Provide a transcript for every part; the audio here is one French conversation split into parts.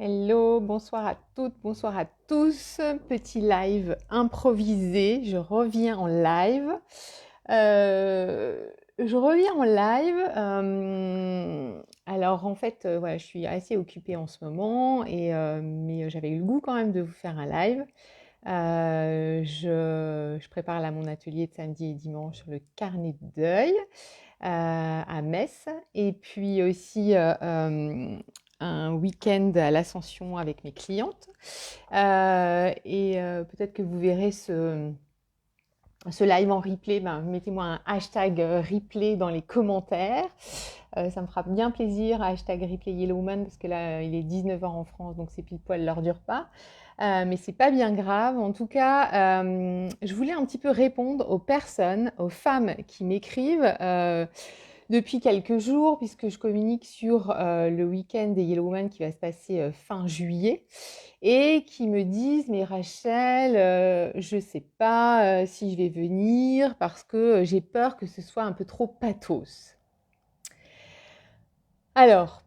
Hello, bonsoir à toutes, bonsoir à tous. Petit live improvisé, je reviens en live. Je reviens en live. Alors en fait, voilà, je suis assez occupée en ce moment, mais j'avais eu le goût quand même de vous faire un live. Je prépare là mon atelier de samedi et dimanche sur le carnet de deuil à Metz. Et puis aussi un week-end à l'Ascension avec mes clientes. Peut-être que vous verrez ce live en replay. Mettez-moi un hashtag replay dans les commentaires. Ça me fera bien plaisir, hashtag replay Yellow Woman, parce que là, il est 19h en France, donc c'est pile poil l'heure du repas. Mais c'est pas bien grave. En tout cas, je voulais un petit peu répondre aux personnes, aux femmes qui m'écrivent depuis quelques jours, puisque je communique sur le week-end des Yellow Woman qui va se passer fin juillet, et qui me disent: mais Rachel, je sais pas si je vais venir parce que j'ai peur que ce soit un peu trop pathos. Alors,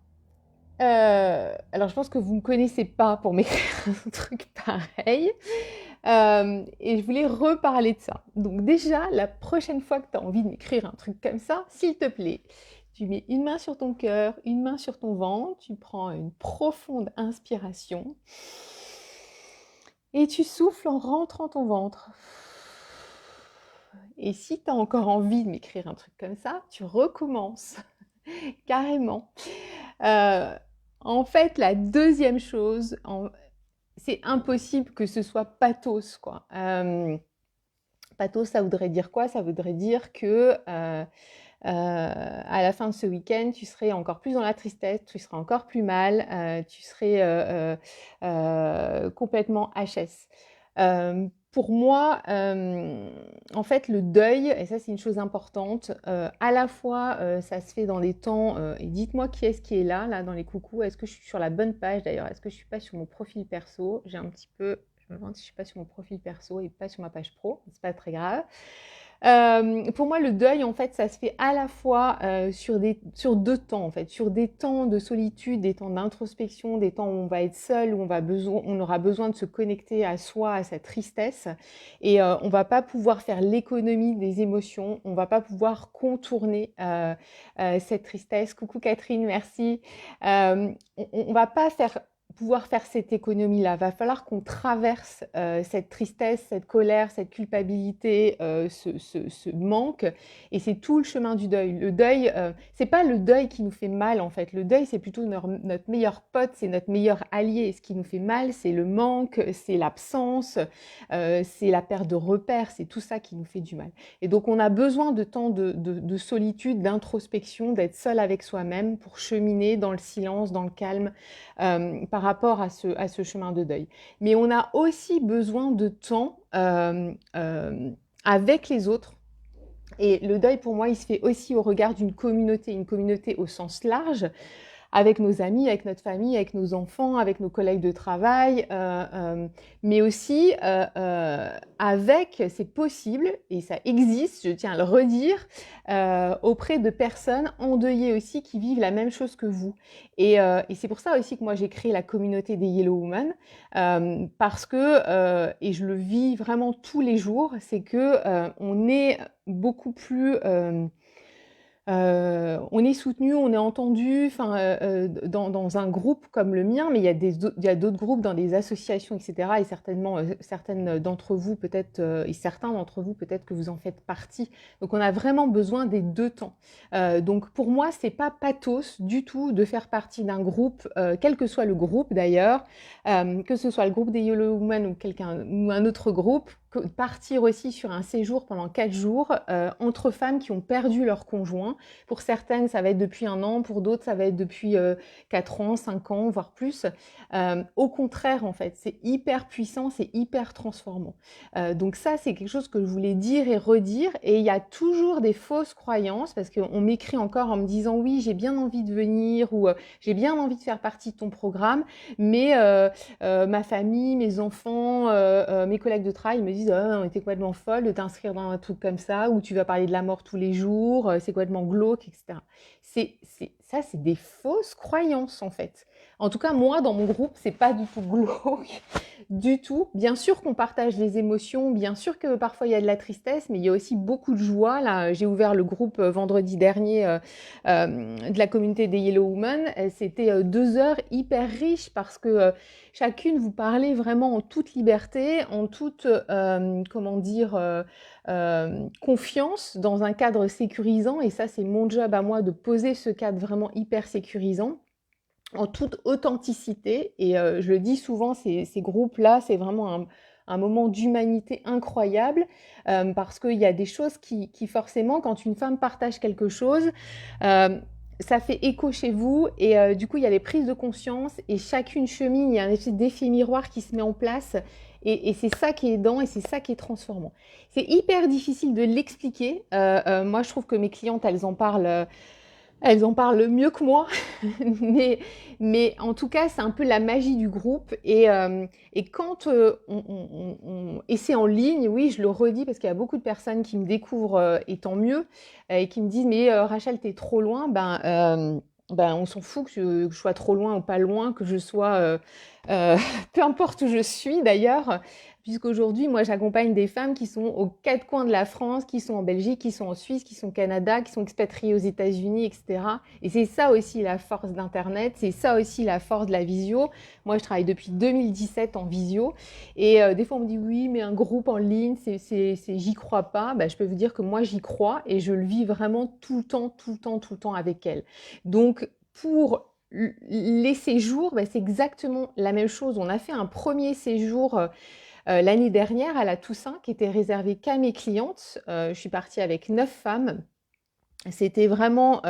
je pense que vous ne me connaissez pas pour m'écrire un truc pareil. Et je voulais reparler de ça. Donc déjà, la prochaine fois que tu as envie de m'écrire un truc comme ça, s'il te plaît, tu mets une main sur ton cœur, une main sur ton ventre, tu prends une profonde inspiration et tu souffles en rentrant ton ventre. Et si tu as encore envie de m'écrire un truc comme ça, tu recommences carrément. Euh, En fait, la deuxième chose, c'est impossible que ce soit pathos, quoi. Pathos, ça voudrait dire quoi? Ça voudrait dire que à la fin de ce week-end, tu serais encore plus dans la tristesse, tu serais encore plus mal, tu serais complètement HS. Pour moi, en fait, le deuil, et ça c'est une chose importante, à la fois ça se fait dans des temps, et dites-moi qui est-ce qui est là dans les coucous, est-ce que je suis sur la bonne page d'ailleurs, est-ce que je suis pas sur mon profil perso, j'ai un petit peu, je me demande si je suis pas sur mon profil perso et pas sur ma page pro, c'est pas très grave. Pour moi, le deuil, en fait, ça se fait à la fois sur deux temps, en fait, sur des temps de solitude, des temps d'introspection, des temps où on va être seul, où on aura besoin de se connecter à soi, à sa tristesse, et on va pas pouvoir faire l'économie des émotions, on va pas pouvoir contourner cette tristesse. Coucou Catherine, merci. On va pas pouvoir faire cette économie-là. Va falloir qu'on traverse cette tristesse, cette colère, cette culpabilité, ce manque. Et c'est tout le chemin du deuil. Le deuil, c'est pas le deuil qui nous fait mal en fait. Le deuil, c'est plutôt notre meilleur pote, c'est notre meilleur allié. Et ce qui nous fait mal, c'est le manque, c'est l'absence, c'est la perte de repères, c'est tout ça qui nous fait du mal. Et donc on a besoin de temps de solitude, d'introspection, d'être seul avec soi-même pour cheminer dans le silence, dans le calme, par rapport à ce chemin de deuil. Mais on a aussi besoin de temps avec les autres. Et le deuil, pour moi, il se fait aussi au regard d'une communauté, une communauté au sens large, avec nos amis, avec notre famille, avec nos enfants, avec nos collègues de travail, mais aussi avec, c'est possible, et ça existe, je tiens à le redire, auprès de personnes endeuillées aussi qui vivent la même chose que vous. Et c'est pour ça aussi que moi j'ai créé la communauté des Yellow Women, parce que, et je le vis vraiment tous les jours, c'est que on est beaucoup plus... on est soutenu, on est entendu, dans un groupe comme le mien, mais il y a d'autres groupes dans des associations, etc. Et certainement, certaines d'entre vous peut-être, et certains d'entre vous peut-être que vous en faites partie. Donc on a vraiment besoin des deux temps. Donc pour moi, c'est pas pathos du tout de faire partie d'un groupe, quel que soit le groupe d'ailleurs, que ce soit le groupe des Yellow Women ou un autre groupe, partir aussi sur un séjour pendant 4 jours entre femmes qui ont perdu leur conjoint. Pour certaines, ça va être depuis 1 an, pour d'autres, ça va être depuis 4 ans, 5 ans, voire plus. Au contraire, en fait, c'est hyper puissant, c'est hyper transformant. Donc ça, c'est quelque chose que je voulais dire et redire. Et il y a toujours des fausses croyances, parce qu'on m'écrit encore en me disant: oui, j'ai bien envie de venir, ou j'ai bien envie de faire partie de ton programme, mais ma famille, mes enfants, mes collègues de travail me disent: oh, on était complètement folle de t'inscrire dans un truc comme ça où tu vas parler de la mort tous les jours, c'est complètement glauque, etc. Ça, c'est des fausses croyances en fait. En tout cas, moi, dans mon groupe, c'est pas du tout glauque, du tout. Bien sûr qu'on partage les émotions, bien sûr que parfois il y a de la tristesse, mais il y a aussi beaucoup de joie. Là, j'ai ouvert le groupe vendredi dernier de la communauté des Yellow Women. C'était 2 heures hyper riches parce que chacune vous parlait vraiment en toute liberté, en toute, comment dire, confiance dans un cadre sécurisant. Et ça, c'est mon job à moi de poser ce cadre vraiment hyper sécurisant en toute authenticité. Et je le dis souvent, ces groupes-là, c'est vraiment un moment d'humanité incroyable parce qu'il y a des choses qui forcément, quand une femme partage quelque chose, euh, ça fait écho chez vous et du coup, il y a les prises de conscience et chacune chemine, il y a un effet d'effet miroir qui se met en place et c'est ça qui est aidant et c'est ça qui est transformant. C'est hyper difficile de l'expliquer. Moi, je trouve que mes clientes, elles en parlent mieux que moi, mais, mais en tout cas, c'est un peu la magie du groupe. Et quand et c'est en ligne, oui, je le redis parce qu'il y a beaucoup de personnes qui me découvrent et tant mieux, et qui me disent, mais Rachel, t'es trop loin. Ben, on s'en fout que je sois trop loin ou pas loin, que je sois, peu importe où je suis d'ailleurs, puisqu'aujourd'hui, moi, j'accompagne des femmes qui sont aux 4 coins de la France, qui sont en Belgique, qui sont en Suisse, qui sont au Canada, qui sont expatriées aux États-Unis, etc. Et c'est ça aussi la force d'Internet, c'est ça aussi la force de la visio. Moi, je travaille depuis 2017 en visio. Et des fois, on me dit, oui, mais un groupe en ligne, j'y crois pas. Ben, je peux vous dire que moi, j'y crois et je le vis vraiment tout le temps, tout le temps, tout le temps avec elle. Donc, pour les séjours, ben, c'est exactement la même chose. On a fait un premier séjour l'année dernière à la Toussaint qui était réservée qu'à mes clientes. Je suis partie avec 9 femmes. C'était vraiment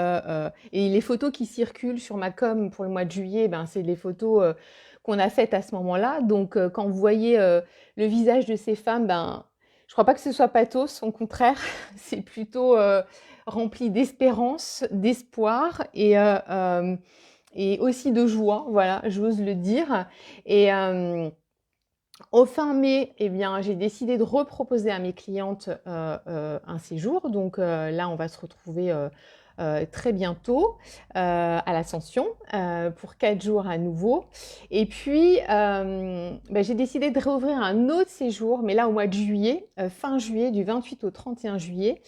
et les photos qui circulent sur ma com pour le mois de juillet, ben c'est les photos qu'on a faites à ce moment-là. Donc quand vous voyez le visage de ces femmes, ben je crois pas que ce soit pathos, au contraire, c'est plutôt rempli d'espérance, d'espoir et aussi de joie. Voilà, j'ose le dire. Et au fin mai, eh bien, j'ai décidé de reproposer à mes clientes un séjour. Donc là, on va se retrouver très bientôt à l'Ascension pour 4 jours à nouveau. Et puis, j'ai décidé de réouvrir un autre séjour, mais là au mois de juillet, fin juillet, du 28 au 31 juillet,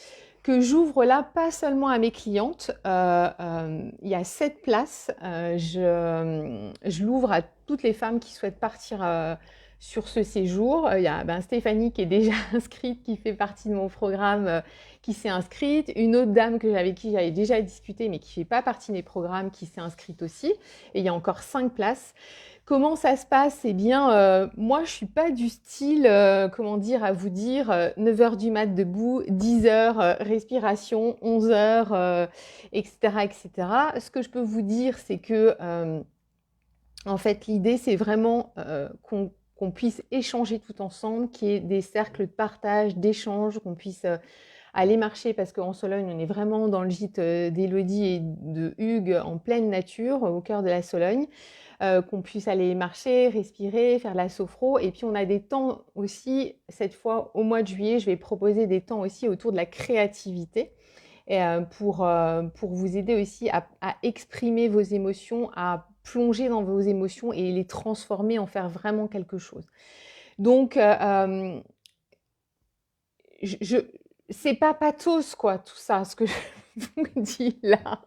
que j'ouvre là pas seulement à mes clientes. Il y a 7 places. Je l'ouvre à toutes les femmes qui souhaitent partir sur ce séjour. Il y a Stéphanie qui est déjà inscrite, qui fait partie de mon programme, qui s'est inscrite. Une autre dame avec qui j'avais déjà discuté, mais qui ne fait pas partie de mes programmes, qui s'est inscrite aussi. Et il y a encore 5 places. Comment ça se passe? Eh bien, moi, je ne suis pas du style, comment dire, à vous dire 9 heures du mat debout, 10 heures, respiration, 11 heures, etc., etc. Ce que je peux vous dire, c'est que, en fait, l'idée, c'est vraiment qu'on puisse échanger tout ensemble, qu'il y ait des cercles de partage, d'échange, qu'on puisse aller marcher parce qu'en Sologne, on est vraiment dans le gîte d'Élodie et de Hugues en pleine nature, au cœur de la Sologne, qu'on puisse aller marcher, respirer, faire de la sophro. Et puis on a des temps aussi, cette fois au mois de juillet, je vais proposer des temps aussi autour de la créativité. Et, pour vous aider aussi à exprimer vos émotions, à plonger dans vos émotions et les transformer, en faire vraiment quelque chose. Donc, je c'est pas pathos, quoi, tout ça, ce que je vous dis là.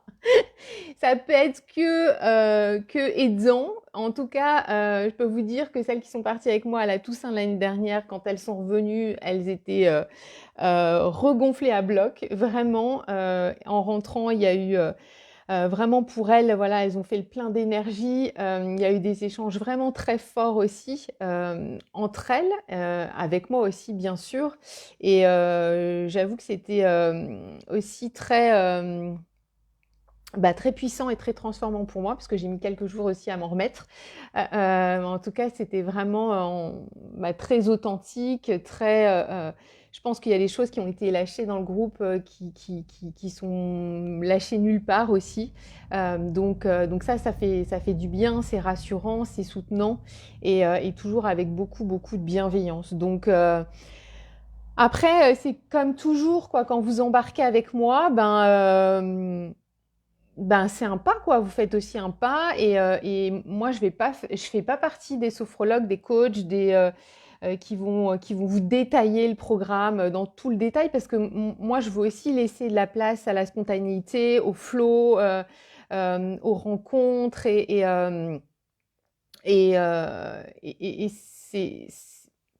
Ça peut être que aidant. En tout cas, je peux vous dire que celles qui sont parties avec moi à la Toussaint l'année dernière, quand elles sont revenues, elles étaient regonflées à bloc. Vraiment, en rentrant, il y a eu vraiment pour elles, voilà, elles ont fait le plein d'énergie. Il y a eu des échanges vraiment très forts aussi entre elles, avec moi aussi bien sûr. Et j'avoue que c'était aussi très puissant et très transformant pour moi parce que j'ai mis quelques jours aussi à m'en remettre. En tout cas, c'était vraiment très authentique, je pense qu'il y a des choses qui ont été lâchées dans le groupe qui sont lâchées nulle part aussi. Donc ça fait du bien, c'est rassurant, c'est soutenant et toujours avec beaucoup, beaucoup de bienveillance. Donc après, c'est comme toujours, quoi, quand vous embarquez avec moi, ben, c'est un pas, quoi. Vous faites aussi un pas et moi, je fais pas partie des sophrologues, des coachs, qui vont vous détailler le programme dans tout le détail parce que moi, je veux aussi laisser de la place à la spontanéité, au flow, aux rencontres et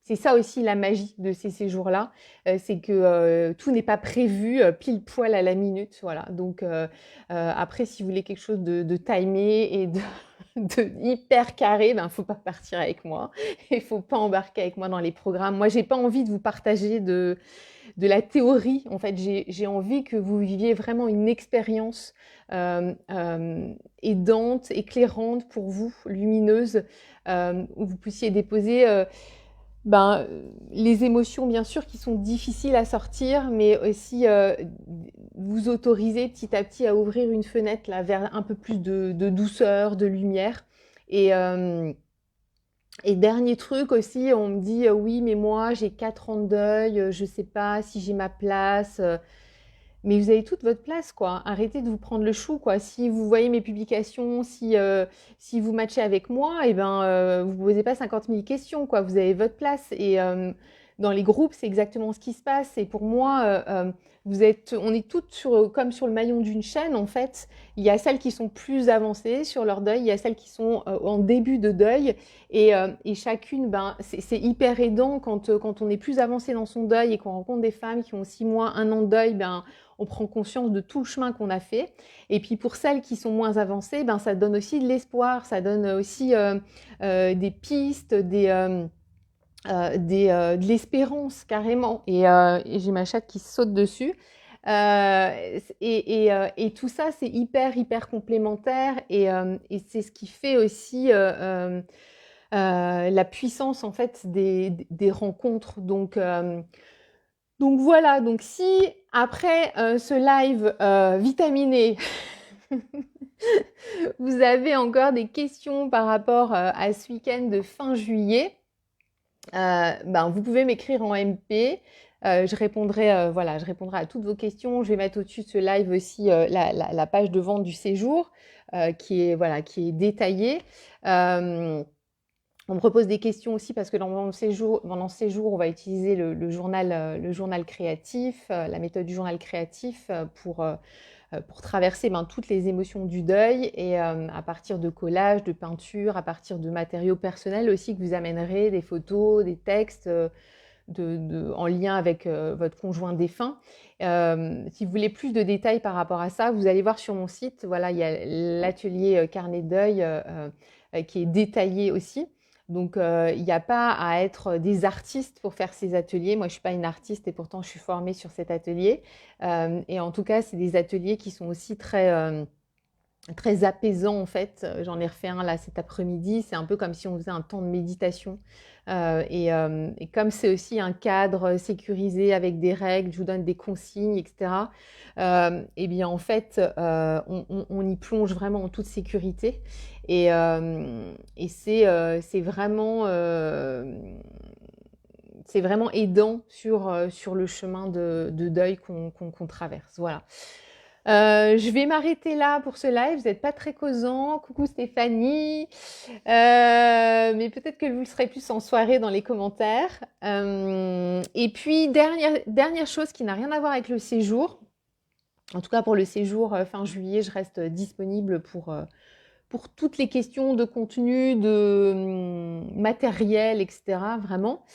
c'est ça aussi la magie de ces séjours-là, c'est que tout n'est pas prévu pile poil à la minute, voilà. Donc après, si vous voulez quelque chose de timé et de hyper carré, ben faut pas partir avec moi. Il faut pas embarquer avec moi dans les programmes. Moi, j'ai pas envie de vous partager de la théorie. En fait, j'ai envie que vous viviez vraiment une expérience aidante, éclairante pour vous, lumineuse, où vous puissiez déposer les émotions, bien sûr, qui sont difficiles à sortir, mais aussi vous autoriser petit à petit à ouvrir une fenêtre là, vers un peu plus de douceur, de lumière. Et, euh, et dernier truc aussi, on me dit oui, mais moi j'ai 4 ans de deuil, je sais pas si j'ai ma place. Mais vous avez toute votre place, quoi. Arrêtez de vous prendre le chou, quoi. Si vous voyez mes publications, si vous matchez avec moi, eh ben, vous ne posez pas 50 000 questions, quoi. Vous avez votre place. Et dans les groupes, c'est exactement ce qui se passe. Et pour moi, on est toutes comme sur le maillon d'une chaîne, en fait. Il y a celles qui sont plus avancées sur leur deuil, il y a celles qui sont en début de deuil. Et chacune, ben, c'est hyper aidant quand on est plus avancé dans son deuil et qu'on rencontre des femmes qui ont 6 mois, 1 an de deuil, ben, on prend conscience de tout le chemin qu'on a fait. Et puis pour celles qui sont moins avancées, ben, ça donne aussi de l'espoir, ça donne aussi des pistes, de l'espérance carrément. Et j'ai ma chatte qui saute dessus. Et tout ça, c'est hyper complémentaire et c'est ce qui fait aussi la puissance en fait des rencontres. Donc voilà, donc si après ce live vitaminé, vous avez encore des questions par rapport à ce week-end de fin juillet, ben, vous pouvez m'écrire en MP. Je répondrai à toutes vos questions. Je vais mettre au-dessus de ce live aussi la page de vente du séjour qui est détaillée. On me propose des questions aussi parce que pendant ce séjour, on va utiliser le journal créatif, la méthode du journal créatif pour traverser toutes les émotions du deuil et à partir de collages, de peintures, à partir de matériaux personnels aussi que vous amènerez, des photos, des textes en lien avec votre conjoint défunt. Si vous voulez plus de détails par rapport à ça, vous allez voir sur mon site, voilà, il y a l'atelier carnet de deuil qui est détaillé aussi. Donc, il n'y a pas à être des artistes pour faire ces ateliers. Moi, je ne suis pas une artiste et pourtant, je suis formée sur cet atelier. Et en tout cas, c'est des ateliers qui sont aussi très apaisants, en fait. J'en ai refait un là cet après-midi. C'est un peu comme si on faisait un temps de méditation. Et comme c'est aussi un cadre sécurisé avec des règles, je vous donne des consignes, etc. Et bien, en fait, on y plonge vraiment en toute sécurité. Et c'est vraiment aidant sur le chemin de deuil qu'on traverse. Voilà. Je vais m'arrêter là pour ce live. Vous n'êtes pas très causant. Coucou Stéphanie. Mais peut-être que vous le serez plus en soirée dans les commentaires. Et puis, dernière chose qui n'a rien à voir avec le séjour. En tout cas, pour le séjour fin juillet, je reste disponible pour toutes les questions de contenu, de matériel, etc. Vraiment.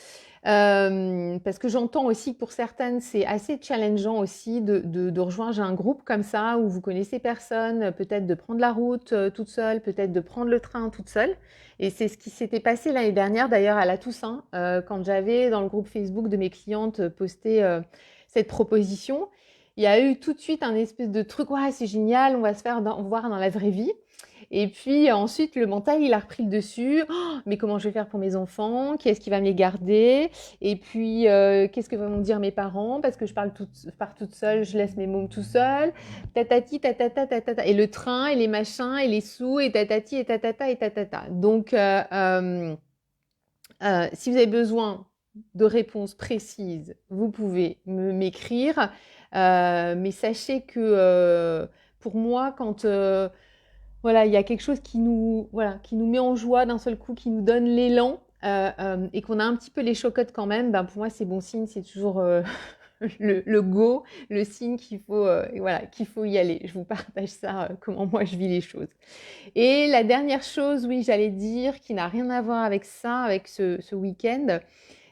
Parce que j'entends aussi que pour certaines, c'est assez challengeant aussi de rejoindre un groupe comme ça où vous connaissez personne, peut-être de prendre la route toute seule, peut-être de prendre le train toute seule. Et c'est ce qui s'était passé l'année dernière d'ailleurs à la Toussaint, quand j'avais dans le groupe Facebook de mes clientes posté cette proposition. Il y a eu tout de suite un espèce de truc, ouais, c'est génial, on va se faire voir dans la vraie vie. Et puis ensuite, le mental, il a repris le dessus. Oh, mais comment je vais faire pour mes enfants? Qui est-ce qui va me les garder? Et puis, qu'est-ce que vont me dire mes parents? Parce que je pars toute seule, je laisse mes mômes tout seuls. Tatati, tatata, tatata. Et le train, et les machins, et les sous, et tatati, et tatata, et tatata. Donc, si vous avez besoin de réponses précises, vous pouvez m'écrire. Mais sachez que pour moi, quand voilà, il y a quelque chose qui nous met en joie d'un seul coup, qui nous donne l'élan, et qu'on a un petit peu les chocottes quand même, ben pour moi, c'est bon signe, c'est toujours le go, le signe qu'il faut, voilà, qu'il faut y aller. Je vous partage ça, comment moi je vis les choses. Et la dernière chose, oui, j'allais dire, qui n'a rien à voir avec ça, avec ce week-end,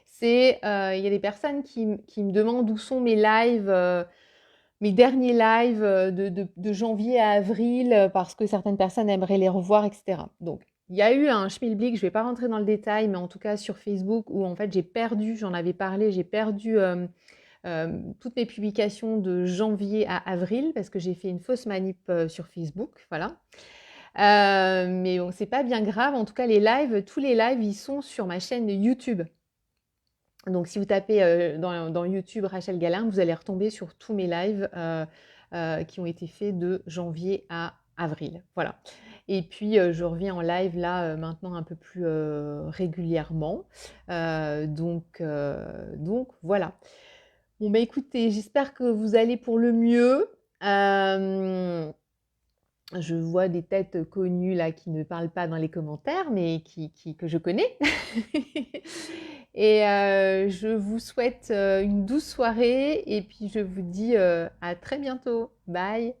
c'est, il y a des personnes qui me demandent où sont mes lives, mes derniers lives de janvier à avril, parce que certaines personnes aimeraient les revoir, etc. Donc, il y a eu un schmilblick, je ne vais pas rentrer dans le détail, mais en tout cas sur Facebook, où en fait j'ai perdu, j'en avais parlé, j'ai perdu toutes mes publications de janvier à avril, parce que j'ai fait une fausse manip sur Facebook, voilà. Mais bon, c'est pas bien grave, en tout cas les lives, tous les lives, ils sont sur ma chaîne YouTube. Donc, si vous tapez dans YouTube Rachel Galin, vous allez retomber sur tous mes lives qui ont été faits de janvier à avril. Voilà. Et puis, je reviens en live là maintenant un peu plus régulièrement. Donc, voilà. Bon, bah écoutez, j'espère que vous allez pour le mieux. Je vois des têtes connues là qui ne parlent pas dans les commentaires, mais que je connais. Et je vous souhaite une douce soirée et puis je vous dis à très bientôt. Bye!